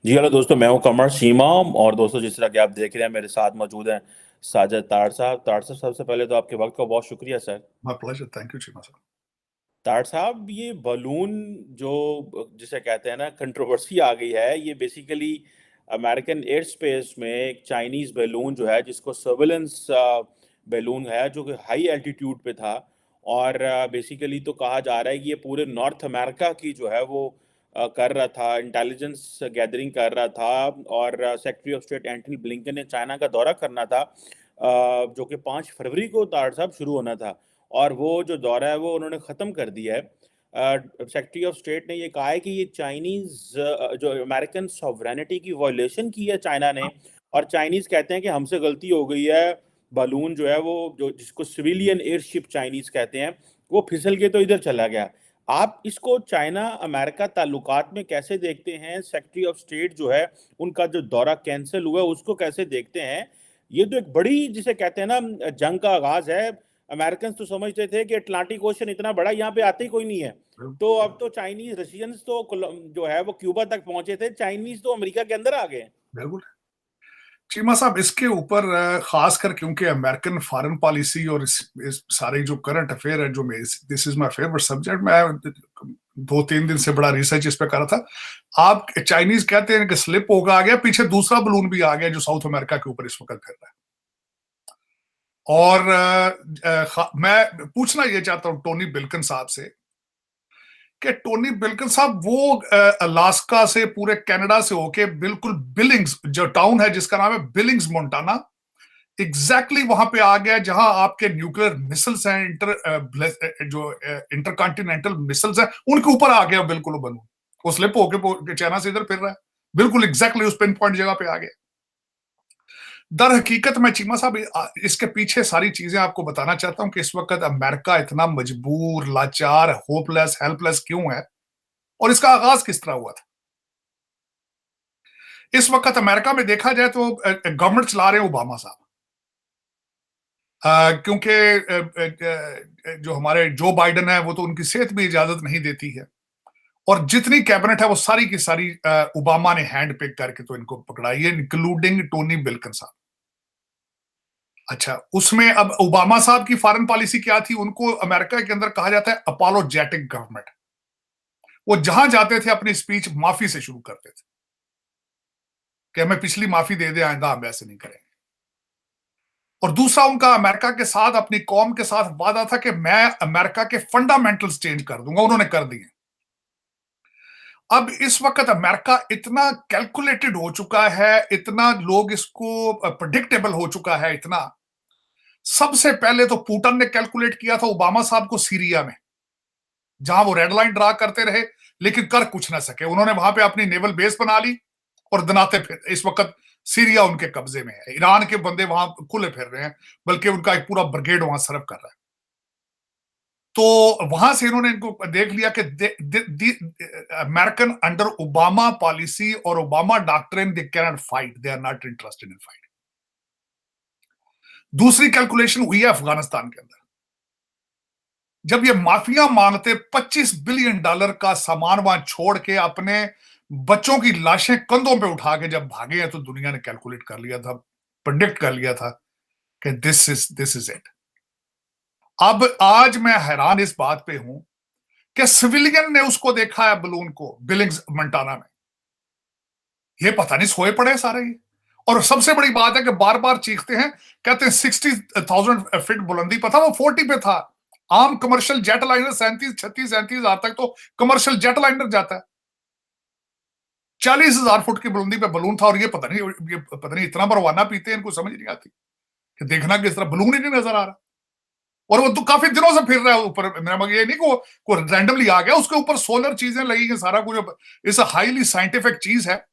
जी hello दोस्तों, मैं हूं कमर शीमा। और दोस्तों, जिस तरह कि आप देख रहे हैं, मेरे साथ मौजूद हैं साजिद ताड़ साहब। सबसे पहले तो आपके वक्त का बहुत शुक्रिया sir. My pleasure. Thank you, Chima sir. ताड़ साहब, ये बलून जो जिसे कहते हैं ना, कंट्रोवर्सी आ गई है। ये बेसिकली अमेरिकन एयर स्पेस में एक चाइनीज बैलून जो है, जिसको सर्वेलेंस बैलून है, जो कि हाई एल्टीट्यूड पे था। और बेसिकली तो कहा जा रहा है कि ये पूरे नॉर्थ अमेरिका की जो है वो कर रहा था, इंटेलिजेंस गैदरिंग कर रहा था। और secretary of state Antony Blinken ने चाइना का दौरा करना था, जो कि 5 फरवरी को ताड़ साहब शुरू होना था। और वो जो दौरा है वो उन्होंने ख़त्म कर दिया है। सेक्रेटरी ऑफ स्टेट ने ये कहा है कि ये चाइनीज़ जो अमेरिकन सॉवरेनिटी की वॉयलेशन की है चाइना ने। और चाइनीज़ कहते हैं कि हमसे गलती हो गई है। बलून जो है वो, जो जिसको सिविलियन एयरशिप चाइनीज़ कहते हैं, वो फिसल के तो इधर चला गया। आप इसको चाइना अमेरिका ताल्लुकात में कैसे देखते हैं? सेक्रेटरी ऑफ स्टेट जो है, उनका जो दौरा कैंसिल हुआ, उसको कैसे देखते हैं? ये तो एक बड़ी, जिसे कहते हैं ना, जंग का आगाज है। अमेरिकन तो समझते थे कि अटलांटिक ओशन इतना बड़ा, यहाँ पे आते ही कोई नहीं है। तो अब तो चाइनीज, रशियंस तो जो है वो क्यूबा तक पहुंचे थे, चाइनीज तो अमेरिका के अंदर आ गए। बिल्कुल। चीमा साहब, इसके ऊपर खासकर क्योंकि अमेरिकन फॉरेन पॉलिसी और इस सारे जो करंट अफेयर है, जो this is my favourite subject. मैं 2-3 दिन से बड़ा रिसर्च इस पे कर रहा था। आप चाइनीज कहते हैं कि स्लिप होगा आ गया, पीछे दूसरा बलून भी आ गया जो साउथ अमेरिका के ऊपर इस वक्त फिर रहा है। और मैं पूछना ये चाहता हूं टोनी बिल्किन साहब से कि टोनी बिल्किन साहब, वो अलास्का से पूरे कनाडा से होके बिल्कुल बिलिंग्स, जो टाउन है जिसका नाम है बिलिंग्स मोंटाना, एग्जैक्टली वहां पे आ गया जहां आपके न्यूक्लियर मिसाइल्स हैं, जो इंटरकॉन्टिनेंटल मिसाइल्स हैं, उनके ऊपर आ गया बिल्कुल बनू। वो स्लिप होके चाइना से इधर फिर रहा है, बिल्कुल एग्जैक्टली उस पिन पॉइंट जगह पे आ गया। दर हकीकत मैं चीमा साहब इसके पीछे सारी चीजें आपको बताना चाहता हूं कि इस वक्त अमेरिका इतना मजबूर, लाचार, होपलेस, हेल्पलेस क्यों है, और इसका आगाज किस तरह हुआ था। इस वक्त अमेरिका में देखा जाए तो गवर्नमेंट चला रहे हैं ओबामा साहब, क्योंकि जो हमारे जो बाइडन है वो तो उनकी सेहत भी इजाजत नहीं देती है। और जितनी कैबिनेट है वो सारी की सारी ओबामा ने हैंड पिक करके तो इनको पकड़ाई है, इंक्लूडिंग टोनी बिल्किन साहब। अच्छा, उसमें अब ओबामा साहब की फॉरेन पॉलिसी क्या थी? उनको अमेरिका के अंदर कहा जाता है अपोलोजेटिक गवर्नमेंट। वो जहां जाते थे अपनी स्पीच माफी से शुरू करते थे कि हमें पिछली माफी दे दे, आइंदा हम ऐसे नहीं करेंगे। और दूसरा, उनका अमेरिका के साथ, अपनी कौम के साथ वादा था कि मैं अमेरिका के फंडामेंटल्स चेंज कर दूंगा, उन्होंने कर दिए। अब इस वक्त अमेरिका इतना कैलकुलेटेड हो चुका है, इतना लोग इसको प्रेडिक्टेबल हो चुका है, इतना। सबसे पहले तो पुतिन ने कैलकुलेट किया था ओबामा साहब को सीरिया में, जहां वो रेड लाइन ड्रा करते रहे लेकिन कर कुछ ना सके। उन्होंने वहां पे अपनी नेवल बेस बना ली और दनाते फिर इस वक्त सीरिया उनके कब्जे में है। ईरान के बंदे वहां खुले फिर रहे हैं, बल्कि उनका एक पूरा ब्रिगेड वहां सर्व कर रहा है। तो वहां से इन्होंने इनको देख लिया कि अमेरिकन अंडर ओबामा पॉलिसी और Obama doctrine, they can not fight, they are not interested in fight. दूसरी कैलकुलेशन हुई है अफगानिस्तान के अंदर। जब ये माफिया मांगते $25 बिलियन का सामान वहां छोड़ के अपने बच्चों की लाशें कंधों पे उठा के जब भागे हैं, तो दुनिया ने कैलकुलेट कर लिया था, प्रेडिक्ट कर लिया था कि दिस इज इट। अब आज मैं हैरान इस बात पे हूं कि सिविलियन ने उसको देखा है बलून को बिलिंग्स मंटाना में। ये पता नहीं सोए पड़े सारे ये। और सबसे बड़ी बात है कि बार बार चीखते हैं, कहते हैं 60,000 फीट बुलंदी पर था, वो 40 पे था। आम कमर्शियल जेट लाइनर 37,36,37,000 तक तो कमर्शियल जेट लाइनर जाता है। 40,000 फुट की बुलंदी पे बलून था, और ये पता नहीं इतना बरवाना पीते हैं, इनको समझ नहीं आती कि देखना किस तरह, बलून ही नहीं नजर आ रहा। और वो तो काफी दिनों से फिर रहा है ऊपर। मेरा मतलब ये नहीं को रैंडमली आ गया, उसके ऊपर सोलर चीजें लगी हैं, सारा कुछ। इस हाईली साइंटिफिक चीज है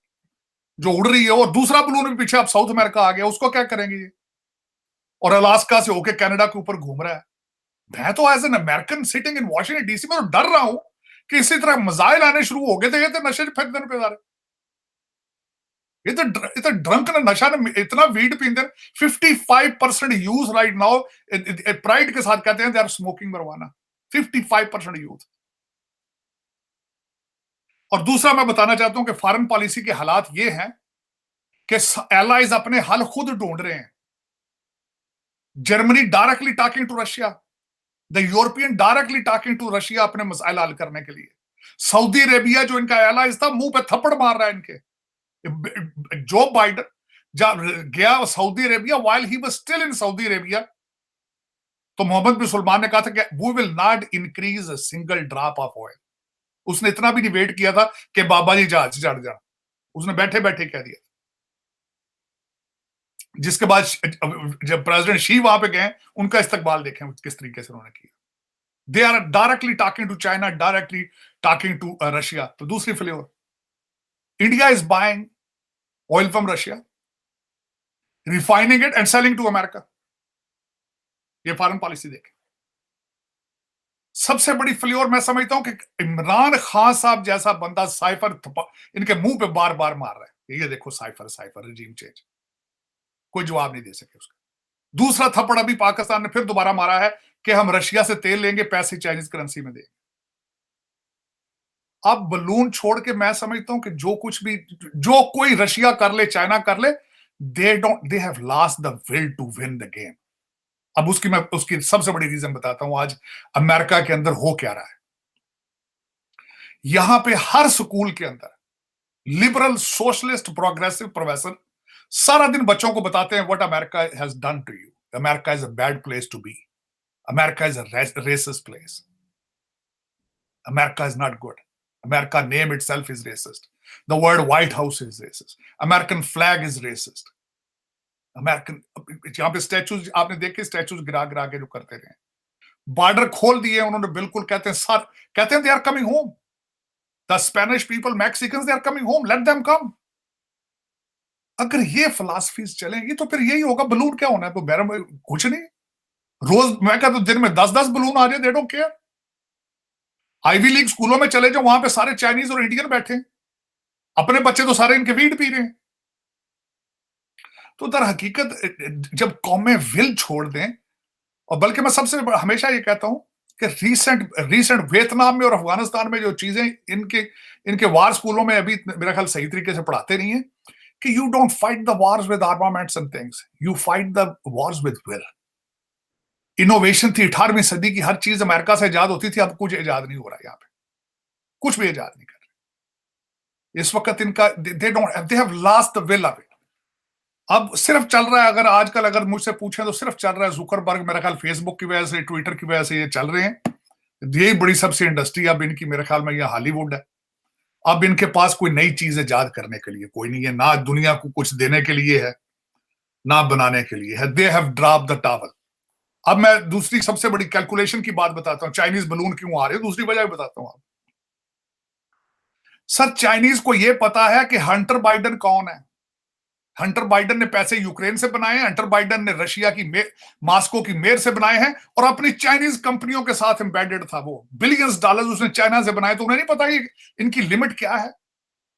जो उड़ रही है। और दूसरा बलून भी पीछे अब साउथ अमेरिका आ गया, उसको क्या करेंगे ये? और अलास्का से होके कनाडा के ऊपर घूम रहा है। मैं तो as an American sitting in Washington DC में तो डर रहा हूं कि इसी तरह मजाइल आने शुरू हो गए थे। ये तो नशे फिर दिन पे जा रहे, ये तो ड्रंक ना, नशा ने इतना वीड पीते हैं। 55% यूज राइट नाउ, प्राइड के साथ कहते हैं दे आर स्मोकिंग मरवाना। 55% यूथ। और दूसरा मैं बताना चाहता हूं कि फॉरेन पॉलिसी के हालात ये हैं कि एलाइज अपने हल खुद ढूंढ रहे हैं। Germany directly talking to Russia, the European directly talking to Russia अपने मसाइल हल करने के लिए। सऊदी अरेबिया जो इनका एलाइज था मुंह पे थप्पड़ मार रहा है इनके। जो बाइडन जब गया Saudi Arabia, while he was still in Saudi Arabia, तो मोहम्मद बिन सलमान ने कहा था कि we will not increase a single drop of oil. उसने इतना भी नहीं वेट किया था कि बाबा जी जहाज चढ़ जाए, उसने बैठे बैठे कह दिया। जिसके बाद जब प्रेसिडेंट शी वहां पे गए, उनका इस्तकबाल देखें किस तरीके से उन्होंने किया। They are directly talking to China, directly talking to Russia. तो दूसरी flavour, India is buying oil from Russia, refining it and selling to America. ये फॉरेन पॉलिसी देखें। सबसे बड़ी फ्लेवर मैं समझता हूं कि इमरान खान साहब जैसा बंदा साइफर इनके मुंह पे बार बार मार रहा है। ये देखो साइफर साइफर रिजीम चेंज, कोई जवाब नहीं दे सके उसका। दूसरा थप्पड़ अभी पाकिस्तान ने फिर दोबारा मारा है कि हम रशिया से तेल लेंगे, पैसे चाइनीज करेंसी में देंगे। अब बलून छोड़ के मैं समझता हूं कि जो कुछ भी जो कोई रशिया कर ले, चाइना कर ले, they have lost the will to win the game. अब उसकी सबसे बड़ी रीजन बताता हूं आज अमेरिका के अंदर हो क्या रहा है। यहां पे हर स्कूल के अंदर लिबरल सोशलिस्ट प्रोग्रेसिव प्रोफेसर सारा दिन बच्चों को बताते हैं what America has done to you, America is a bad place to be, America is a racist place, America is not good, America name itself is racist, the word White House is racist, American flag is racist, American यहां पे statues आपने देखे, statues गिरा गिरा के जो करते रहे, बॉर्डर खोल दिए उन्होंने बिल्कुल, कहते हैं सर, कहते हैं they are coming home, the Spanish people, Mexican they are coming home, let them come. अगर ये फिलॉसफीज चलेंगी तो फिर यही होगा। बलून क्या होना है, तो कुछ नहीं, रोज मैं कहता हूं दिन में 10-10 बलून आ जाए, they don't care. Ivy League स्कूलों में चले जाओ, वहां पे सारे चाइनीज और इंडियन बैठे हैं, अपने बच्चे तो सारे इनके वीड पी रहे हैं। तो दर हकीकत जब कौमें विल छोड़ दें, और बल्कि मैं सबसे हमेशा ये कहता हूं कि रीसेंट वियतनाम में और अफगानिस्तान में जो चीजें इनके वार स्कूलों में अभी मेरा ख्याल सही तरीके से पढ़ाते नहीं है कि you don't fight the Wars with armaments and things, you fight the Wars with will. Innovation थी 18वीं सदी की, हर चीज अमेरिका से इजाद होती थी, अब कुछ इजाद नहीं हो रहा, यहाँ पे कुछ भी इजाद नहीं कर रहे इस वक्त। इनका दे have lost the will of it. अब सिर्फ चल रहा है, अगर मुझसे पूछें तो सिर्फ चल रहा है जुकरबर्ग, मेरा ख्याल फेसबुक की वजह से, ट्विटर की वजह से ये चल रहे हैं। यही बड़ी सबसे इंडस्ट्री अब इनकी, मेरे ख्याल में ये हॉलीवुड है। अब इनके पास कोई नई चीज इजाद करने के लिए कोई नहीं है, ना दुनिया को कुछ देने के लिए है, ना बनाने के लिए है। They have drop the towel. अब मैं दूसरी सबसे बड़ी कैलकुलेशन की बात बताता हूं, चाइनीज बलून क्यों आ रहे हैं, दूसरी वजह भी बताता हूं। सर चाइनीज को यह पता है कि हंटर बाइडन कौन है। हंटर बाइडन ने पैसे यूक्रेन से बनाए हैं, हंटर बाइडन ने रशिया की मॉस्को की मेयर से बनाए हैं, और अपनी चाइनीज कंपनियों के साथ एम्बेडेड था। वो बिलियंस डॉलर्स उसने चाइना से बनाए, तो उन्हें नहीं पता कि इनकी लिमिट क्या है,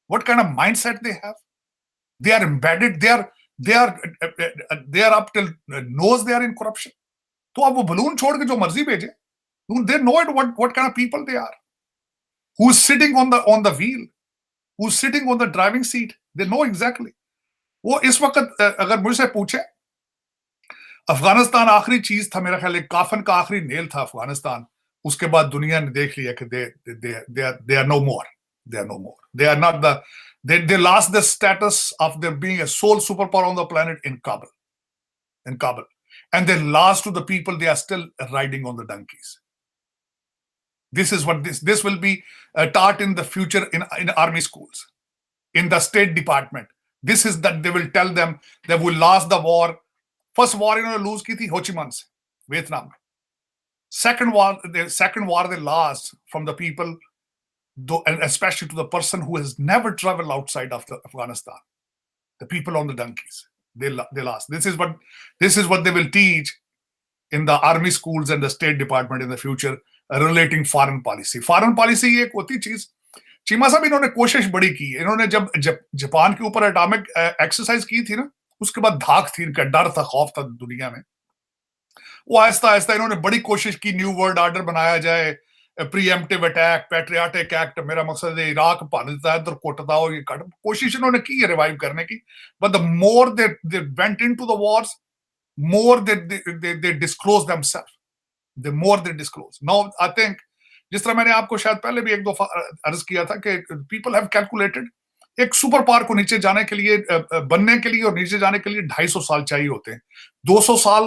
what kind of mindset they have. They are embedded, they are up till nose, they are in corruption. तो अब वो बलून छोड़ के जो मर्जी भेजे, they know it what kind of people they are, who is sitting on the wheel, who is sitting on the driving seat, they know exactly. वो इस वक्त अगर मुझसे पूछे, अफगानिस्तान आखिरी चीज था, मेरा ख्याल एक काफन का आखिरी नेल था अफगानिस्तान। उसके बाद दुनिया ने देख लिया कि they are no more, they are not the, they lost the status of their being a sole superpower on the planet in Kabul, and they lost to the people they are still riding on the donkeys. This is what this will be taught in the future in army schools, in the State Department. This is that they will tell them that we lost the war. First war इन्होंने lose की थी हो Chi Minh से, Vietnam में। Second war they lost from the people, and especially to the person who has never traveled outside of Afghanistan, the people on the donkeys. They lost. This is what they will teach in the army schools and the State Department in the future, relating foreign policy. Foreign policy एक होती चीज, चीमा साहब इन्होंने कोशिश बड़ी की। इन्होंने जब जापान के ऊपर एटॉमिक एक्सरसाइज की थी ना, उसके बाद धाक थी, इनका डर था, खौफ था दुनिया में। वो आहिस्ता आहिस्ता इन्होंने बड़ी कोशिश की, न्यू वर्ल्ड ऑर्डर बनाया जाए, प्रीएम्प्टिव अटैक, पैट्रियाटिक एक्ट, मेरा मकसद है इराक भन दिता है, इधर कुटदा और ये कट, कोशिश इन्होंने की है रिवाइव करने की, but the more they went into the wars, more they disclose themselves, the more they disclose. Now I think, जिस तरह मैंने आपको शायद पहले भी एक दफा अर्ज किया था कि पीपल हैव कैलकुलेटेड एक सुपर पावर को नीचे जाने के लिए, बनने के लिए और नीचे जाने के लिए 250 साल चाहिए होते हैं, 200 साल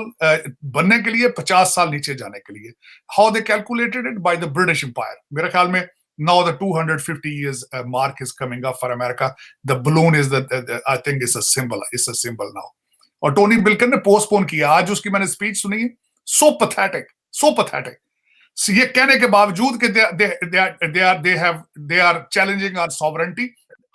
बनने के लिए, 50 साल नीचे जाने के लिए। How they calculated it? By the British Empire. मेरे ख्याल में now the 250 years mark is coming up for America. The balloon is I think it's a symbol now. और टोनी बिल्किन ने पोस्टपोन किया, आज उसकी मैंने स्पीच सुनी है, सो पैथेटिक। ये कहने के बावजूद कि they are challenging our sovereignty.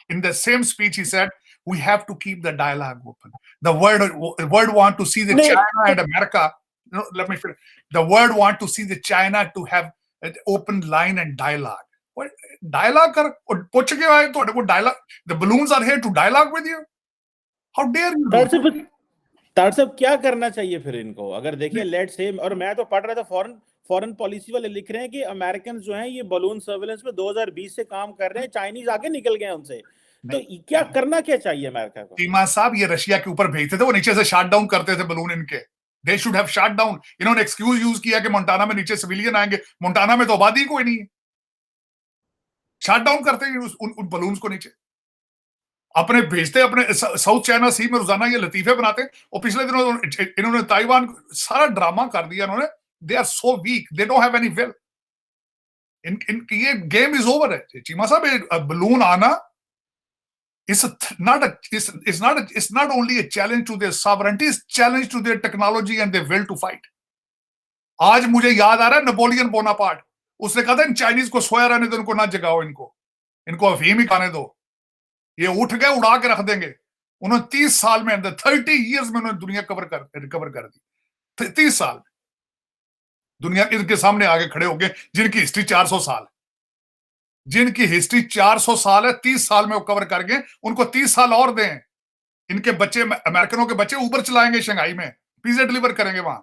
In the same speech, he said, "We have to keep the dialogue open." The world want to see the China and America. No, let me finish. The world want to see the China to have an open line and dialogue. What dialogue? Kar puch ke aaye to wo dialogue. The balloons are here to dialogue with you. How dare you? तार साहब क्या करना चाहिए फिर इनको? अगर देखिए let's say, और मैं तो पढ़ रहा था फॉरेन पॉलिसी वाले लिख रहे हैं कि अमेरिकन जो हैं ये बलून सर्वेलेंस पे 2020 से काम कर रहे हैं, चाइनीज आगे निकल गए उनसे, तो क्या करना क्या चाहिए अमेरिका को? चीमा साहब ये रशिया के ऊपर भेजते थे, वो नीचे से शट डाउन करते थे बलून इनके। दे शुड हैव शट डाउन। इन्होंने एक्सक्यूज यूज किया कि मोंटाना में नीचे सिविलियन आएंगे, मोंटाना में तो आबादी कोई नहीं है, शट डाउन करते हैं उन बलून्स को नीचे, अपने भेजते, अपने साउथ चाइना सी में रोजाना ये लतीफे बनाते हैं। और पिछले दिनों इन्होंने ताइवान, सारा ड्रामा कर दिया इन्होंने। They are so weak, they don't have any will. ये गेम इज ओवर है चीमा साहब। बलून आना it's not only a challenge to their sovereignty, it's challenge to their technology and their will to fight. आज मुझे याद आ रहा है Napoleon Bonaparte, उसने कहा था इन चाइनीज को सोया रहने दो, इनको ना जगाओ, इनको अफीम ही खाने दो, ये उठ गए उड़ा के रख देंगे। उन्होंने 30 साल में, अंदर 30 years में उन्होंने दुनिया रिकवर कर दी। 30 साल दुनिया इनके सामने आगे खड़े हो गए, जिनकी हिस्ट्री 400 साल, जिनकी हिस्ट्री 400 साल है, 30 साल में वो कवर कर गए। उनको 30 साल और दें। इनके बच्चे, अमेरिकनों के बच्चे ऊबर चलाएंगे शंघाई में, पिज्जा डिलीवर करेंगे वहां,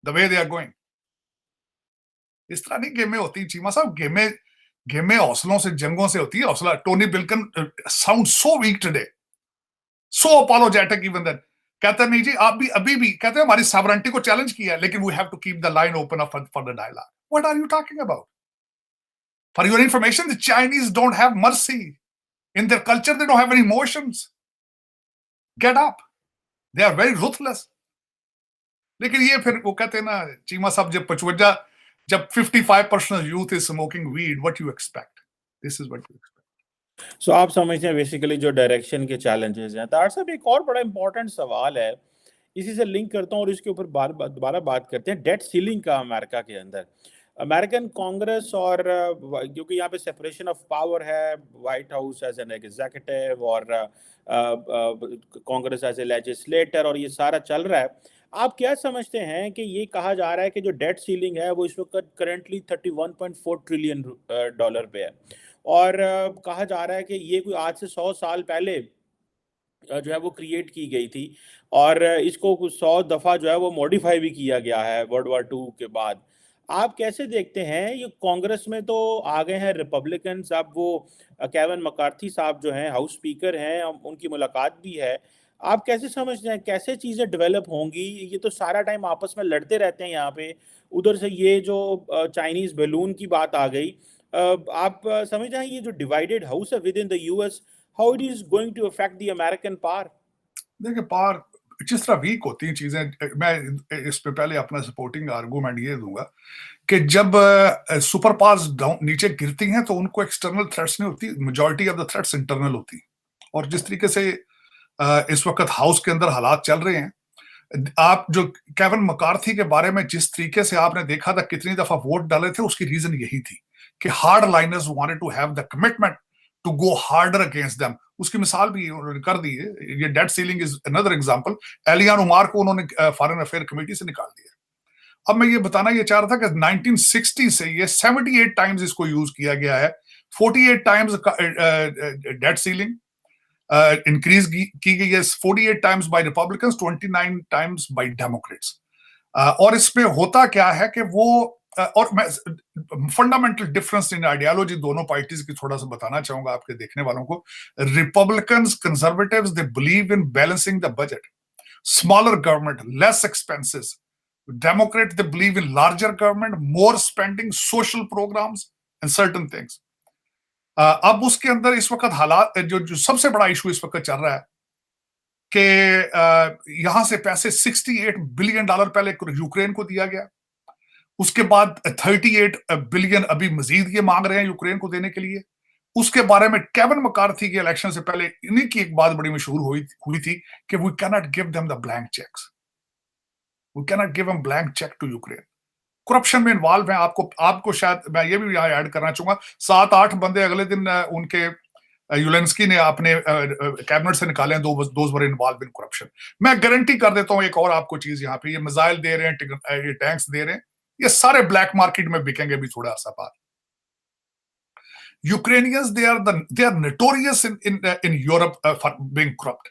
the way they are going. इस तरह नहीं गेमें होती चीमा साहब, गेमें हौसलों से, जंगों से होती है। हौसला, Tony Blinken sound so weak today, so apologetic even that. कहते नहीं जी, आप भी अभी भी कहते हैं हमारी सॉवरेंटी को चैलेंज किया, लेकिन we have to keep the line open for the dialogue. What are you talking about? For your information, the Chinese don't have mercy. In their culture, they don't have any emotions. Get up. They are very ruthless. लेकिन ये फिर वो कहते हैं ना चीमा साहब, जब 55% youth is smoking weed, what you expect? This is what you expect. So आप समझते हैं बेसिकली जो डायरेक्शन के चैलेंजेस हैं। तार साहब एक और बड़ा इंपॉर्टेंट सवाल है, इसी से लिंक करता हूँ और इसके ऊपर दोबारा बात करते हैं, डेट सीलिंग का अमेरिका के अंदर। अमेरिकन कांग्रेस और क्योंकि यहाँ पे सेपरेशन ऑफ पावर है, White House as an executive और कांग्रेस एज ए लेजिस्लेटर, और ये सारा चल रहा है। आप क्या समझते हैं कि ये कहा जा रहा है कि जो डेट सीलिंग है वो इस वक्त करेंटली $31.4 ट्रिलियन पे है, और कहा जा रहा है कि ये कोई आज से 100 साल पहले जो है वो क्रिएट की गई थी, और इसको 100 दफ़ा जो है वो मॉडिफाई भी किया गया है वर्ल्ड वॉर 2 के बाद। आप कैसे देखते हैं? ये कांग्रेस में तो आ गए हैं रिपब्लिकन्स, अब वो केविन मैकार्थी साहब जो हैं हाउस स्पीकर हैं, उनकी मुलाकात भी है। आप कैसे समझते हैं कैसे चीज़ें डेवलप होंगी? ये तो सारा टाइम आपस में लड़ते रहते हैं यहाँ पे, उधर से ये जो चाइनीज़ बैलून की बात आ गई। आप समझ रहे हैं ये जो डिवाइडेड हाउस है within the US, how it is going to affect the American power? देखिए, पावर जिस तरह वीक होती हैं चीजें, मैं इस पे पहले अपना सपोर्टिंग आर्गूमेंट ये दूंगा कि जब सुपर पावर्स नीचे गिरती हैं तो उनको एक्सटर्नल थ्रेट्स नहीं होती, majority of the threats internal होती। और जिस तरीके से इस वक्त हाउस के अंदर हालात चल रहे हैं, आप जो केविन मैकार्थी के बारे में जिस तरीके से आपने देखा था कितनी दफा वोट डाले थे, उसकी रीजन यही थी कि hardliners wanted to have the commitment to go harder against them. उसकी मिसाल भी उन्होंने कर दी है, ये debt ceiling is another example. एलियान उमार को उन्होंने फॉरेन अफेयर कमेटी से निकाल दिया। अब मैं ये बताना ये चाह रहा था कि 1960 से ये 78 टाइम्स इसको यूज किया गया है। 48 टाइम्स डेट सीलिंग इंक्रीज की गई है, 48 times bye Republicans, 29 times bye Democrats. और इसमें होता क्या है कि वो और मैं फंडामेंटल डिफरेंस इन आइडियोलॉजी दोनों पार्टीज की थोड़ा सा बताना चाहूंगा आपके देखने वालों को. Republicans, conservatives, they believe in balancing the budget, smaller government, less expenses. Democrats, they believe in larger government, more spending, social programs and certain things. अब उसके अंदर इस वक्त हालात जो सबसे बड़ा इशू इस वक्त चल रहा है कि यहां से पैसे $68 बिलियन पहले यूक्रेन को दिया गया, उसके बाद 38 बिलियन अभी मजीद ये मांग रहे हैं यूक्रेन को देने के लिए. उसके बारे में केविन मैकार्थी के इलेक्शन से पहले इन्हीं की एक बात बड़ी मशहूर हुई थी कि we can not give them the blank cheques, we can not give them blank cheque to Ukraine. Corruption में इन्वॉल्व है. आपको शायद मैं ये भी यहां ऐड करना चाहूंगा, 7-8 बंदे अगले दिन उनके यूलेंस्की ने अपने कैबिनेट से निकाले हैं, those were involve in corruption. मैं गारंटी कर देता हूं एक और आपको चीज, यहाँ पे ये मिसाइल दे रहे हैं, ये टैंक्स दे रहे हैं, ये सारे ब्लैक मार्केट में बिकेंगे भी थोड़ा सा बाद. Ukrainians, they are notorious in Europe for being corrupt.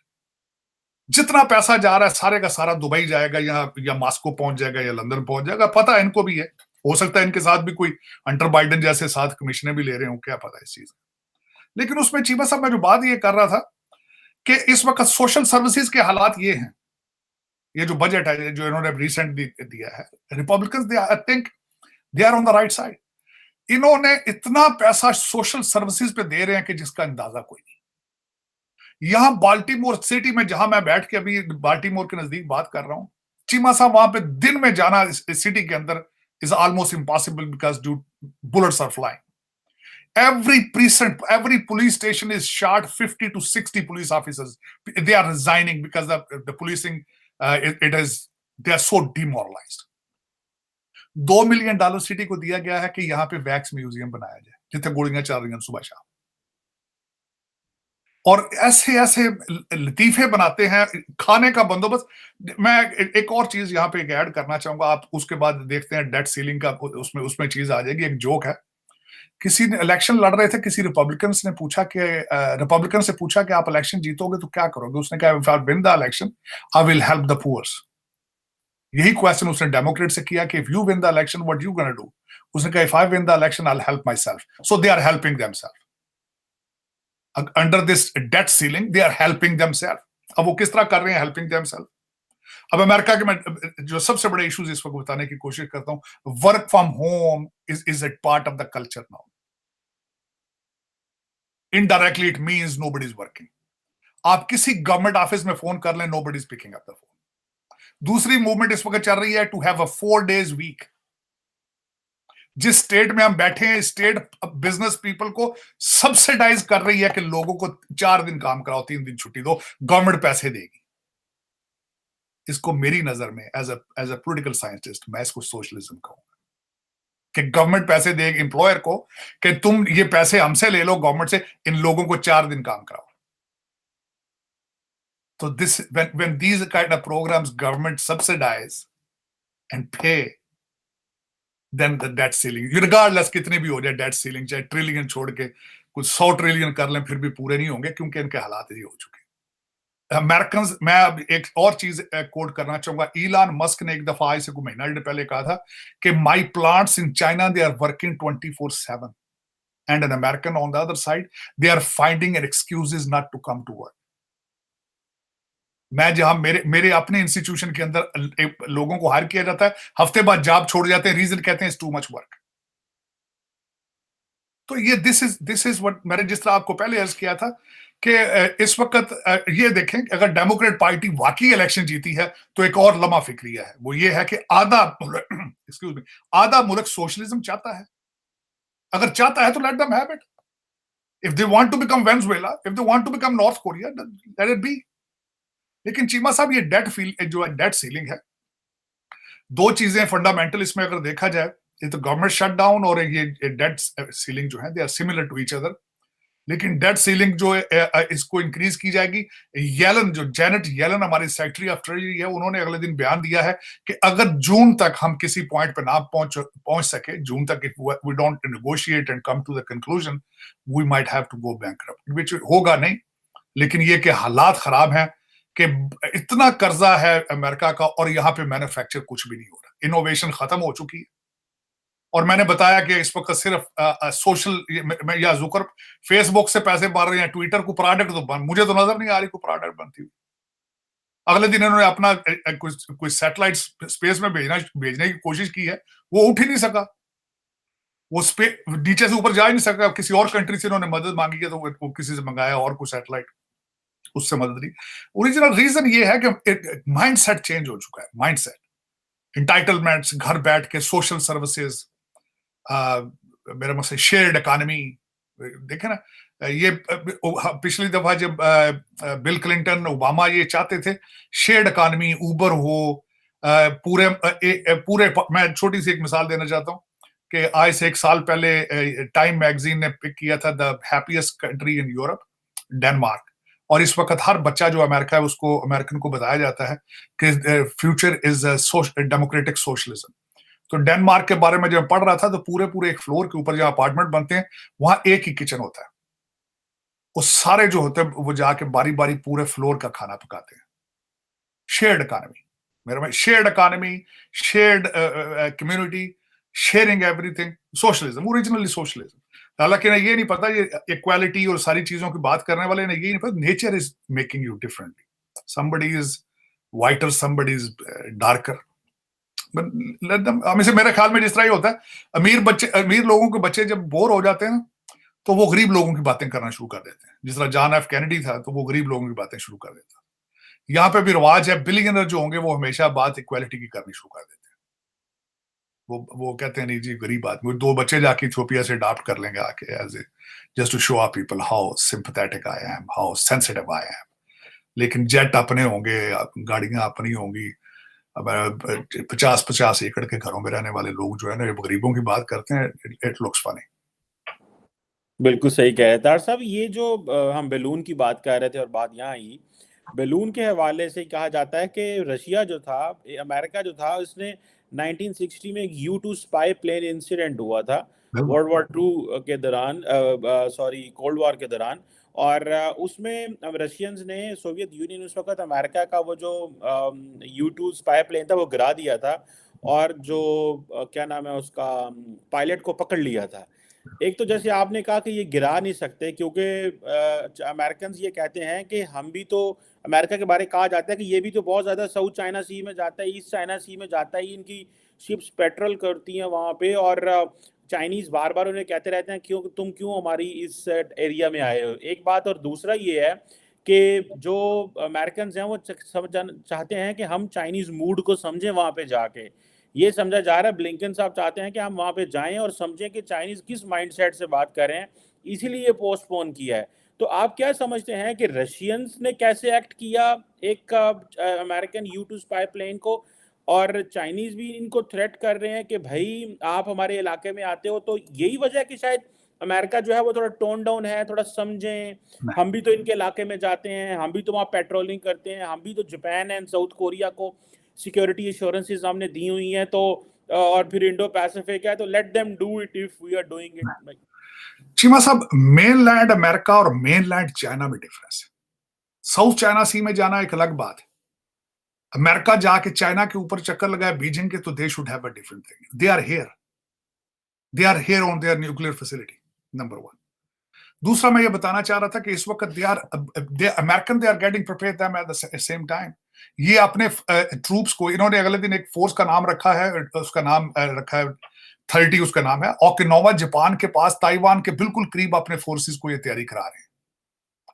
जितना पैसा जा रहा है सारे का सारा दुबई जाएगा या मास्को पहुंच जाएगा या लंदन पहुंच जाएगा, पता है इनको भी है. हो सकता है इनके साथ भी कोई अंडर बाइडेन जैसे साथ कमिश्नर भी ले रहे हो, क्या पता इस चीज. लेकिन उसमें चीमा साहब मैं जो बात ये कर रहा था कि इस वक्त सोशल सर्विसेज के हालात ये हैं, ये जो बजट है जो इन्होंने रिसेंट दिया है, Republicans I think they are on the right side. इन्होंने इतना पैसा सोशल सर्विसेज पे दे रहे हैं कि जिसका अंदाजा कोई नहीं. यहां बाल्टीमोर सिटी में जहां मैं बैठ के अभी बाल्टीमोर के नजदीक बात कर रहा हूं, चीमा साहब वहां पे दिन में जाना इस सिटी के अंदर is almost impossible because bullets are flying. Every precinct, every police station is shot. 50 to 60 police officers, they are resigning because the policing they are so demoralized. $2 million city को दिया गया है कि यहाँ पे वैक्स म्यूजियम बनाया जाए जितने गोलियां चल रही हैं सुबह शाम, और ऐसे ऐसे लतीफे बनाते हैं. खाने का बंदोबस्त. मैं एक और चीज यहाँ पे ऐड करना चाहूंगा, आप उसके बाद देखते हैं डेट सीलिंग का, उसमें चीज आ जाएगी. एक जोक है, किसी ने इलेक्शन लड़ रहे थे, किसी रिपब्लिकन से पूछा कि आप इलेक्शन जीतोगे तो क्या करोगे. उसने कहा if I win the election I will help the poors. यही क्वेश्चन उसने डेमोक्रेट से किया कि if you win the election what you gonna do. उसने कहा if I win the election I will help myself. So they are helping themselves under this debt ceiling, they are helping themselves. अब वो किस तरह कर रहे हैं helping themselves. अब अमेरिका के मैं जो सबसे बड़े इश्यूज इस वक्त बताने की कोशिश करता हूं, work from home is a part of the culture now. Indirectly it means nobody is working. आप किसी गवर्नमेंट ऑफिस में फोन कर लें, nobody is picking up the phone. दूसरी मूवमेंट इस वक्त चल रही है to have a 4 days week. जिस स्टेट में हम बैठे हैं, स्टेट बिजनेस पीपल को सब्सिडाइज कर रही है कि लोगों को 4 दिन काम कराओ, 3 दिन छुट्टी दो, गवर्नमेंट पैसे देगी. इसको मेरी नजर में एज अ पॉलिटिकल साइंटिस्ट मैं इसको सोशलिज्म कहूंगा कि गवर्नमेंट पैसे देगी एम्प्लॉयर को कि तुम ये पैसे हमसे ले लो गवर्नमेंट से, इन लोगों को 4 दिन काम कराओ. तो this when these kind of programs government subsidize and pay, then the debt ceiling, regardless कितने भी हो जाए डेट सीलिंग, चाहे ट्रिलियन छोड़ के कुछ 100 ट्रिलियन कर लें फिर भी पूरे नहीं होंगे, क्योंकि इनके हालात ये हो चुके हैं. अमेरिकन, मैं अब एक और चीज कोट करना चाहूंगा. इलान मस्क ने एक दफा आज से कुछ महीना डेढ़ पहले कहा था कि my plants in China they are working 24/7 and an American on the other side they are finding an excuses not to come to work. मैं जहां मेरे अपने इंस्टीट्यूशन के अंदर लोगों को हायर किया जाता है, हफ्ते बाद जॉब छोड़ जाते हैं, रीजन कहते हैं इट्स टू मच वर्क. तो ये दिस इज व्हाट मैंने जिस तरह आपको पहले अर्ज किया था कि इस वक्त ये देखें अगर डेमोक्रेट पार्टी वाकई इलेक्शन जीती है तो एक और लम्हा फिक्रिया है, वो ये है कि आधा मुल्क सोशलिज्म चाहता है. अगर चाहता है तो let them have it. If they want to become Venezuela, if they want to become North Korea, let it be. लेकिन चीमा साहब ये डेट सीलिंग है, 2 चीजें फंडामेंटल इसमें अगर देखा जाए, ये तो गवर्नमेंट शटडाउन और ये डेट सीलिंग जो है they are similar to each other. लेकिन डेट सीलिंग जो इसको इंक्रीज की जाएगी. जेनेट येलन हमारी सेक्रेटरी ऑफ ट्रेजरी है, उन्होंने अगले दिन बयान दिया है कि अगर जून तक हम किसी पॉइंट पे ना पहुंच सके, जून तक if we don't negotiate and come to the conclusion, we might have to go bankrupt, which होगा नहीं. लेकिन ये कि हालात खराब हैं कि इतना कर्जा है अमेरिका का और यहाँ पे मैन्युफैक्चर कुछ भी नहीं हो रहा, इनोवेशन खत्म हो चुकी है. और मैंने बताया कि इस वक्त सिर्फ सोशल या जुकर फेसबुक से पैसे मार रहे हैं, ट्विटर को प्रोडक्ट तो मुझे तो नजर नहीं आ रही कोई प्रोडक्ट बनती हुई। अगले दिन इन्होंने अपना कोई सैटेलाइट स्पेस में भेजने की कोशिश की है, वो उठ ही नहीं सका, वो नीचे से ऊपर जा ही नहीं सका। किसी और कंट्री से इन्होंने मदद मांगी है तो वो किसी से मंगाया और कोई सैटेलाइट, उससे मदद ली। ओरिजिनल रीजन ये है कि माइंडसेट चेंज हो चुका है। माइंडसेट, इंटाइटलमेंट्स, घर बैठ के सोशल सर्विसेज, मेरा मतलब शेयर्ड इकोनॉमी। देखे ना, ये पिछली दफा जब बिल क्लिंटन, ओबामा ये चाहते थे शेयर्ड इकोनॉमी, ऊबर हो, पूरे मैं छोटी सी एक मिसाल देना चाहता हूँ कि आज से 1 साल पहले टाइम मैगजीन ने पिक किया था the happiest country in Europe, Denmark. और इस वक्त हर बच्चा जो अमेरिका है उसको, अमेरिकन को बताया जाता है कि फ्यूचर इज डेमोक्रेटिक सोशलिज्म। तो डेनमार्क के बारे में जब पढ़ रहा था तो पूरे पूरे एक फ्लोर के ऊपर जहां अपार्टमेंट बनते हैं वहां एक ही किचन होता है। वो सारे जो होते हैं वो जाके बारी बारी पूरे फ्लोर का खाना पकाते हैं। शेयर्ड इकोनॉमी, मेरा भाई, shared economy, shared community, sharing everything, socialism, originally socialism. हालांकि ये नहीं पता, ये इक्वालिटी और सारी चीजों की बात करने वाले ने ये नहीं पता nature is making you differently. somebody is whiter, somebody is darker। हमें से मेरे ख्याल में जिस तरह ही होता है, अमीर लोगों के बच्चे जब बोर हो जाते हैं ना तो वो गरीब लोगों की बातें करना शुरू कर देते हैं। जिस तरह जॉन एफ कैनेडी था तो वो गरीब लोगों की बातें शुरू कर देता। यहाँ पे भी रिवाज है, बिलियनर जो होंगे वो हमेशा बात इक्वालिटी की करनी शुरू कर देते हैं। वो कहते हैं नहीं जी, गरीब आदमी, 2 बच्चे जाके इथियोपिया से अडॉप्ट कर लेंगे आके, as a just to show up people how sympathetic I am, how sensitive I am. लेकिन जेट अपने होंगे, गाड़ियां अपनी होंगी। अब 50-50 एकड़ के घरों में रहने वाले लोग जो है ना, गरीबों की बात करते हैं, इट लुक्स फनी। बिल्कुल सही कह रहे हैं तार साहब। ये जो हम बैलून की बात कर रहे थे और बात यहाँ आई, बैलून के हवाले से कहा जाता है कि रशिया जो था, अमेरिका जो था, उसने 1960 में एक U-2 स्पाई प्लेन इंसिडेंट हुआ था वर्ल्ड वॉर टू के दौरान, सॉरी कोल्ड वॉर के दौरान। और उसमें रशियंस ने, सोवियत यूनियन उस वक्त अमेरिका का वो जो U-2 स्पाई प्लेन था वो गिरा दिया था, और जो क्या नाम है उसका, पायलट को पकड़ लिया था। एक तो जैसे आपने कहा कि ये गिरा नहीं सकते क्योंकि अमेरिकन ये कहते हैं कि हम भी तो, अमेरिका के बारे में कहा जाता है कि ये भी तो बहुत ज़्यादा साउथ चाइना सी में जाता है, ईस्ट चाइना सी में जाता है, इनकी शिप्स पेट्रोल करती हैं वहाँ पे, और चाइनीज़ बार बार उन्हें कहते रहते हैं क्यों, तुम क्यों हमारी इस एरिया में आए हो। एक बात, और दूसरा ये है कि जो अमेरिकन हैं वो चाहते हैं कि हम चाइनीज़ मूड को समझें वहाँ पे जाके। ये समझा जा रहा है, ब्लिंकन साहब चाहते हैं कि हम वहाँ पे जाएं और समझें कि चाइनीज किस माइंडसेट से बात कर रहे हैं, इसीलिए ये पोस्टपोन किया है। तो आप क्या समझते हैं कि रशियंस ने कैसे एक्ट किया एक अमेरिकन U-2 स्पाई प्लेन को, और चाइनीज भी इनको थ्रेट कर रहे हैं कि भाई आप हमारे इलाके में आते हो, तो यही वजह है कि शायद अमेरिका जो है वो थोड़ा टोन डाउन है, थोड़ा समझें, हम भी तो इनके इलाके में जाते हैं, हम भी तो वहाँ पेट्रोलिंग करते हैं, हम भी तो जापान एंड साउथ कोरिया को सिक्योरिटी एश्योरेंसेस हमने दी हुई हैं, तो और फिर इंडो पैसिफिक है, तो let them do it if we are doing it. Cheema साहब, मेनलैंड अमेरिका और मेनलैंड चाइना में डिफरेंस है। साउथ चाइना सी में जाना एक अलग बात है। अमेरिका जाके चाइना के ऊपर चक्कर लगाए बीजिंग के, तो they should have a different thing. They are here on their nuclear facility, number 1। दूसरा मैं ये बताना चाह रहा था कि इस वक्त American they are getting prepared them at the same time. ये अपने ट्रूप्स को, इन्होंने अगले दिन एक फोर्स का नाम रखा है, उसका नाम रखा है 30, उसका नाम है ओकिनावा, जापान के पास, ताइवान के बिल्कुल करीब अपने फोर्सेस को ये तैयारी करा रहे हैं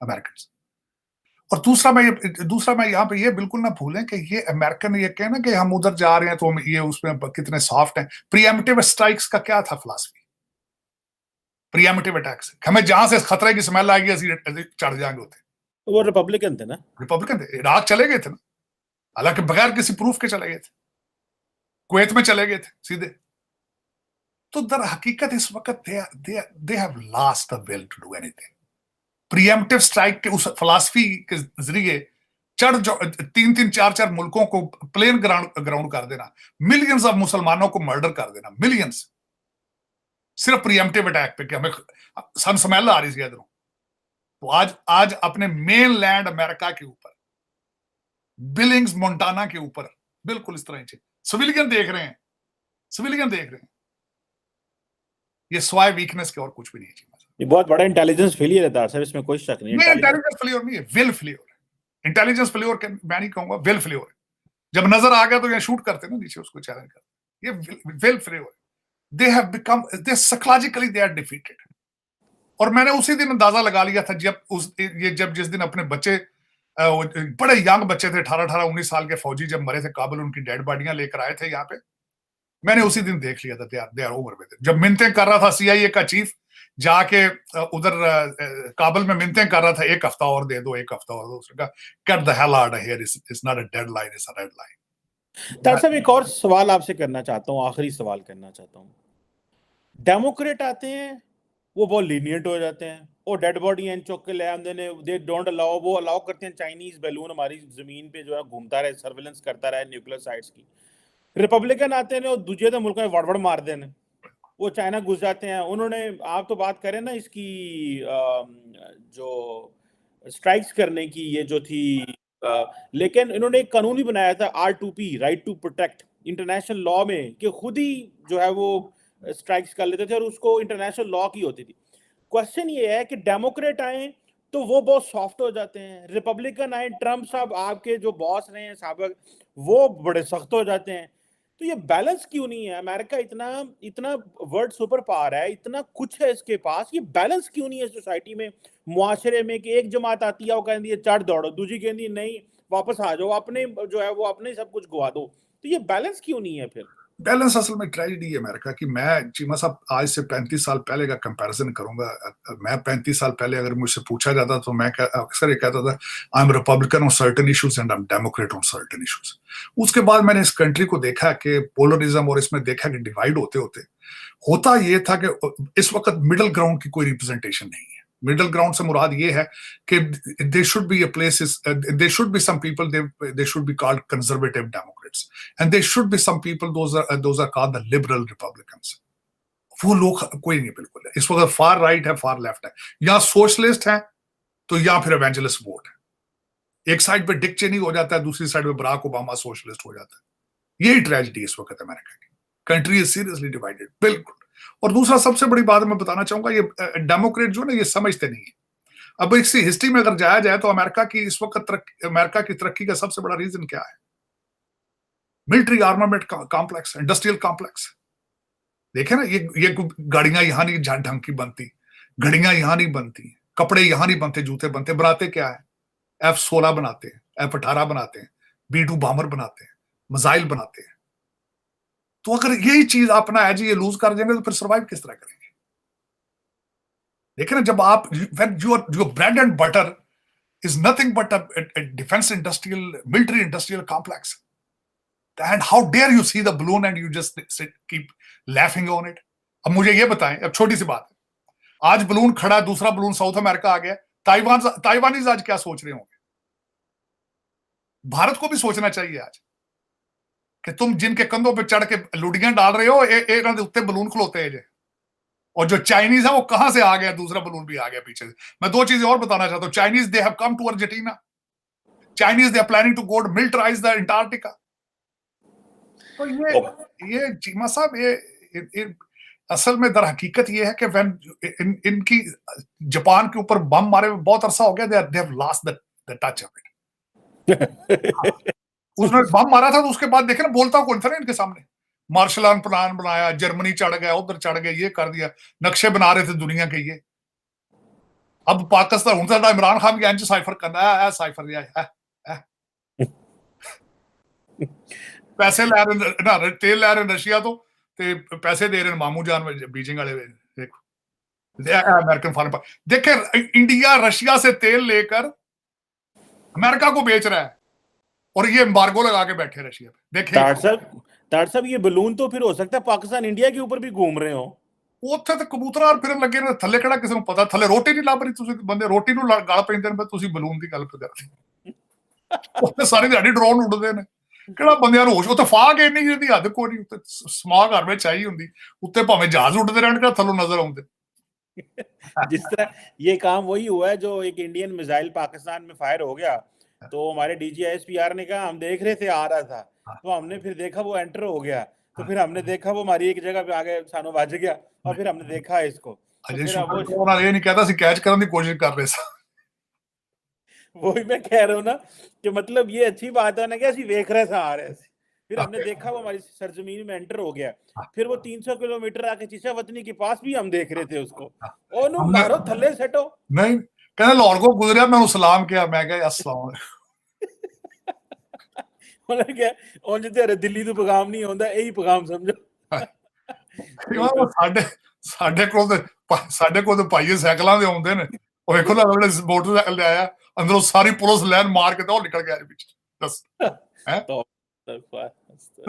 अमेरिकन। और दूसरा मैं यहाँ पे ये बिल्कुल ना भूलें कि ये अमेरिकन ये कहना कि हम उधर जा रहे हैं तो हम ये उसमें कितने सॉफ्ट हैं। प्रीएम्प्टिव स्ट्राइक्स का क्या था फिलॉसफी? प्रीएम्प्टिव अटैक्स, हमें जहां से खतरे की स्मेल आएगी असं चढ़ जाएंगे होते। वो रिपब्लिकन थे ना, रिपब्लिकन थे, इराक चले गए थे ना, हालांकि बगैर किसी प्रूफ के चले गए थे, कुवैत में चले गए थे सीधे। तो दर हकीकत इस वक्त they have lost the will to do anything. Preemptive strike के उस फिलॉसफी के जरिए 3-4 मुल्कों को प्लेन ग्राउंड कर देना, मिलियंस ऑफ मुसलमानों को मर्डर कर देना, मिलियंस, सिर्फ प्रीएम्प्टिव अटैक पे कि हमें सन स्मेल आ रही थी इधरों। तो आज अपने मेन लैंड अमेरिका के ऊपर, बिलिंग्स मोंटाना के ऊपर बिल्कुल इस तरह से सिविलियन देख रहे हैं। ये स्वाय वीकनेस के और कुछ भी नहीं है चीमा साहब। ये बहुत बड़ा इंटेलिजेंस फेलियर है तार साहब, इसमें कोई शक नहीं। इंटेलिजेंस फेलियर नहीं है, विल फेलियर है। इंटेलिजेंस फेलियर मैं नहीं कहूंगा, विल फेलियर है। जब नजर आ गया तो ये शूट करते ना नीचे, उसको चैलेंज करते, ये will failure. They have become, they psychologically they are defeated. और मैंने उसी दिन अंदाजा लगा लिया था जब जिस दिन अपने बच्चे, बड़े यंग बच्चे थे, 18-19 साल के फौजी जब मरे थे काबुल, उनकी डेड बॉडियां लेकर आए थे यहाँ पे, मैंने उसी दिन देख लिया था they are over with it. जब मिन्नतें कर रहा था सीआईए का चीफ जाके उधर काबुल में मिन्नतें कर रहा था, एक हफ्ता और दे दो, एक हफ्ता और दो, उसने कहा get the hell out of here, it's not a deadline, it's a red line. तार साहब एक और सवाल आपसे करना चाहता हूँ, आखिरी सवाल करना चाहता हूँ। डेमोक्रेट आते हैं, वो बहुत लीनियंट हो जाते हैं, वो डेड बॉडी एंड चौक के ले आते हैं, दे डोंट अलाउ, वो अलाउ करते हैं चाइनीज बैलून हमारी जमीन पे जो है घूमता रहे, सर्वेलेंस करता रहे न्यूक्लियर साइट्स की। रिपब्लिकन आते हैं, दूसरे तो मुल्क में वड़वड़ मार देने, वो चाइना घुस जाते हैं। उन्होंने, आप तो बात करें ना इसकी जो स्ट्राइक्स करने की, ये जो थी, लेकिन इन्होंने एक कानून भी बनाया था R2P, right to protect, international law में, कि खुद ही जो है वो स्ट्राइक्स कर लेते थे और उसको इंटरनेशनल लॉ की होती थी। क्वेश्चन ये है कि डेमोक्रेट आए तो वो बहुत सॉफ्ट हो जाते हैं, रिपब्लिकन आए, ट्रम्प साहब आपके जो बॉस रहे हैं साबिक, वो बड़े सख्त हो जाते हैं। तो ये बैलेंस क्यों नहीं है? अमेरिका इतना वर्ल्ड सुपर पावर है, इतना कुछ है इसके पास, ये बैलेंस क्यों नहीं है सोसाइटी में, मुआशरे में, कि एक जमात आती है वो कहती है चढ़ दौड़ो, दूसरी कहती है नहीं वापस आ जाओ, अपने जो है वो अपने सब कुछ गवा दो। तो ये बैलेंस क्यों नहीं है फिर? बैलेंस असल में ट्रेजेडी है अमेरिका की। मैं चीमा साहब आज से 35 साल पहले का कंपैरिजन करूंगा। मैं 35 साल पहले अगर मुझसे पूछा जाता तो मैं अक्सर ये कहता था I am Republican on certain issues and I am Democrat on certain issues. उसके बाद मैंने इस कंट्री को देखा कि पोलरिज्म, और इसमें देखा कि डिवाइड होते होते होता ये था कि इस वक्त मिडिल ग्राउंड की कोई रिप्रेजेंटेशन नहीं है। मिडिल ग्राउंड से मुराद ये है कि they should be a places, they should be some people, they should be called conservative Democrats and they should be some people those are called the liberal Republicans. वो लोग कोई नहीं बिल्कुल है इस वक्त। फार राइट है, फार लेफ्ट है, या सोशलिस्ट है तो या फिर एवेंजलिस्ट वोट है। एक साइड पे डिक चेनी हो जाता है, दूसरी साइड पे बराक ओबामा सोशलिस्ट हो जाता है। यही ट्रेजेडी इस वक्त अमेरिका की। कंट्री इज सीरियसली डिवाइडेड, बिल्कुल। और दूसरा सबसे बड़ी बात मैं बताना चाहूंगा, ये डेमोक्रेट जो ना ये समझते नहीं है। अब इसी हिस्ट्री में अगर जाया जाए तो अमेरिका की इस वक्त अमेरिका की तरक्की का सबसे बड़ा रीजन क्या है? Military armament complex, industrial complex. देखे ना, ये गाड़ियां यहां नहीं ढंग की बनती, घड़ियां यहां नहीं बनती, कपड़े यहां नहीं बनते, जूते बनते। बनाते क्या है? F-16 बनाते हैं, F-18 बनाते हैं, B-2 बॉम्बर बनाते हैं, मिसाइल बनाते हैं। तो अगर यही चीज अपना है जी, ये लूज कर देंगे तो फिर सर्वाइव किस तरह करेंगे? देखिए ना, जब आप your bread and butter is nothing but a defense industrial, military industrial complex, and how dare you see the balloon and you just keep laughing on it? अब मुझे ये बताएं, अब छोटी सी बात है, आज बलून खड़ा, दूसरा बलून साउथ अमेरिका आ गया, ताइवानीज आज क्या सोच रहे होंगे? भारत को भी सोचना चाहिए आज कि तुम जिनके कंधों पे चढ़ के लुडियां डाल रहे हो, एक उत्ते बलून खलोते हैं। और जो चाइनीज है वो कहां से आ गया? दूसरा बलून भी आ गया पीछे से। मैं दो चीजें और बताना चाहता हूं। Chinese they have come to Argentina, Chinese they are planning to go militarise the Antarctica. तो ये चीमा साहब, ये असल में दर हकीकत ये है कि इनकी जापान के ऊपर बम मारे हुए बहुत अरसा हो गया, दे have lost the touch of it. उसने बम मारा था तो उसके बाद देखे ना, बोलता कौन था ना इनके सामने। मार्शल प्लान बनाया, जर्मनी चढ़ गया, उधर चढ़ गया, ये कर दिया, नक्शे बना रहे थे दुनिया के ये। अब पाकिस्तान हूं साडा इमरान खान की इंच साइफर करना है, साइफर है। पैसे लै रहे ना, तेल लै रहे रशिया तो पैसे दे रहे मामू जान बीजिंग वाले। अमेरिकन फॉरेन, देखे इंडिया रशिया से तेल लेकर अमेरिका को बेच रहा है और ये एम्बार्गो लगा के बैठे रशिया पे। देखे तार साहब, ये बलून तो फिर हो सकता है पाकिस्तान इंडिया के ऊपर भी घूम रहे हो। ਉੱਥੇ ਤੇ ਕਬੂਤਰਾਂ ਫਿਰਨ ਲੱਗੇ ਨੇ, ਥੱਲੇ ਕਿਹੜਾ ਕਿਸੇ ਨੂੰ ਪਤਾ? ਥੱਲੇ ਰੋਟੀ ਨਹੀਂ ਲੱਭ ਰਹੀ, ਤੁਸੀਂ ਬੰਦੇ ਰੋਟੀ ਨੂੰ ਗਲ ਪੈਂਦੇ ਨੇ, ਤੁਸੀਂ ਬਲੂਨ ਦੀ ਗੱਲ ਕਰਦੇ। ਉੱਥੇ ਸਾਰੀ ਦਿਹਾੜੀ ਡਰੋਨ ਉੱਡਦੇ ਨੇ, ਕਿਹੜਾ ਬੰਦਿਆਂ ਨੂੰ ਹੋਸ਼? ਉੱਥੇ ਫਾਗ ਇੰਨੀ ਜਿਹਦੀ ਹੱਦ ਕੋਈ ਨਹੀਂ, ਉੱਤੇ ਸਮਾਗ ਘਰ ਵਿੱਚ ਆਈ ਹੁੰਦੀ, ਉੱਤੇ ਭਾਵੇਂ ਜਹਾਜ਼ ਉੱਡਦੇ ਰਹਿਣ, ਕਿਹੜਾ ਥੱਲੋਂ ਨਜ਼ਰ ਆਉਂਦੇ। जिस तरह ये काम वही हुआ है जो एक इंडियन मिसाइल पाकिस्तान में फायर हो गया, तो हमारे DGISPR ने कहा हम देख रहे थे आ रहा था, तो हमने फिर देखा वो एंटर हो गया, तो फिर हमने देखा वो हमारी एक जगह पे आ गए, सानों बज गया और फिर हमने देखा इसको, तो ਅਜੇ फिर अब ਸ਼ੁਕਰ वो ਉਹਨਾਂ ਇਹ ਨਹੀਂ कहता ਸੀ कैच ਕਰਨ ਦੀ कोशिश कर रहे सा। वही मैं कह रहा हूँ ना कि मतलब ये अच्छी बात है ना कि ਅਸੀਂ ਵੇਖ ਰਹੇ ਸਾਂ ਆ ਰਹੇ ਸੀ, फिर हमने देखा वो हमारी सरजमीन में एंटर हो गया, फिर वो 300 किलोमीटर आके चीचा वतनी के पास भी हम देख रहे थे उसको, ओनू हमने मारो थल्ले सटो। नहीं कहने लाहौर को गुजरिया, मैं सलाम किया, मैं कहा अस्सलाम ਉਹਨਾਂ ਨੇ ਕਿਹਾ ਉਂਝ ਤੇ ਦਿੱਲੀ ਤੋਂ ਪੈਗਾਮ ਨਹੀਂ ਆਉਂਦਾ, ਇਹੀ ਪੈਗਾਮ ਸਮਝੋ। ਵਾਲੇਕੁਮ। ਸਾਡੇ ਕੋਲ ਤੇ ਭਾਈਏ ਸਾਈਕਲਾਂ ਦੇ ਆਉਂਦੇ ਨੇ, ਉਹ ਵੇਖੋ ਨਾ ਜਿਹੜੇ ਮੋਟਰਸਾਈਕਲ ਤੇ ਆਇਆ ਅੰਦਰੋਂ ਸਾਰੀ ਪੁਲਿਸ ਲਾਈਨ ਮਾਰ ਕੇ ਤਾਂ ਉਹ ਨਿਕਲ ਗਿਆ ਪਿੱਛੇ। ਦੱਸ ਹੈ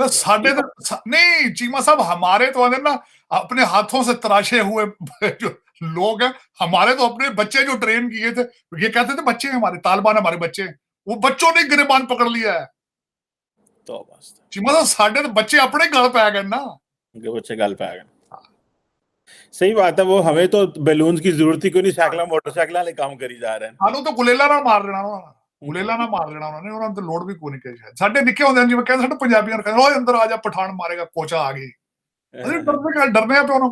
साढ़े तो नहीं चीमा साहब, हमारे तो ना अपने हाथों से तराशे हुए जो लोग हैं, हमारे तो अपने बच्चे जो ट्रेन किए थे, ये कहते थे बच्चे हैं हमारे, तालिबान हमारे बच्चे, वो बच्चों ने गिरबान पकड़ लिया है। तो चीमा साहब साढ़े तो बच्चे अपने गल पै गए ना, बच्चे गल पै गए। सही बात है, वो हमें तो बैलून्स की जरूरत ही क्यों नहीं, साइकिल मोटरसाइकिल वाले काम करी जा रहे हैं। ਸਾਨੂੰ ਤਾਂ ਗੁਲੇਲਾ ਨਾਲ ਮਾਰ ਦੇਣਾ ਉਹਨਾਂ ਨੇ, ਗੁਲੇਲਾ ਨਾਲ ਮਾਰ ਦੇਣਾ ਉਹਨਾਂ ਨੇ, ਉਹਨਾਂ ਨੂੰ ਤਾਂ ਲੋੜ ਵੀ ਕੋਈ ਨਹੀਂ ਕਹੀ। ਸਾਡੇ ਨਿੱਕੇ ਹੁੰਦੇ ਜਿਵੇਂ ਕਹਿੰਦੇ ਸਾਡੇ ਪੰਜਾਬੀਆਂ ਨੂੰ ਕਹਿੰਦੇ ਓਏ ਅੰਦਰ ਆ ਜਾ ਪਠਾਨ ਮਾਰੇਗਾ, ਕੋਚਾ ਆ ਗਈ, ਅਸੀਂ ਡਰਦੇ ਆ ਪਿਓ ਨੂੰ।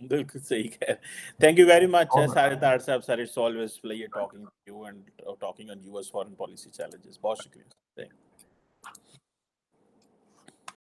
बिल्कुल सही कह रहे। Thank you very much Sajid Tarar साहब, sir it's always pleasure talking to you and talking on US foreign policy challenges. बहुत शुक्रिया।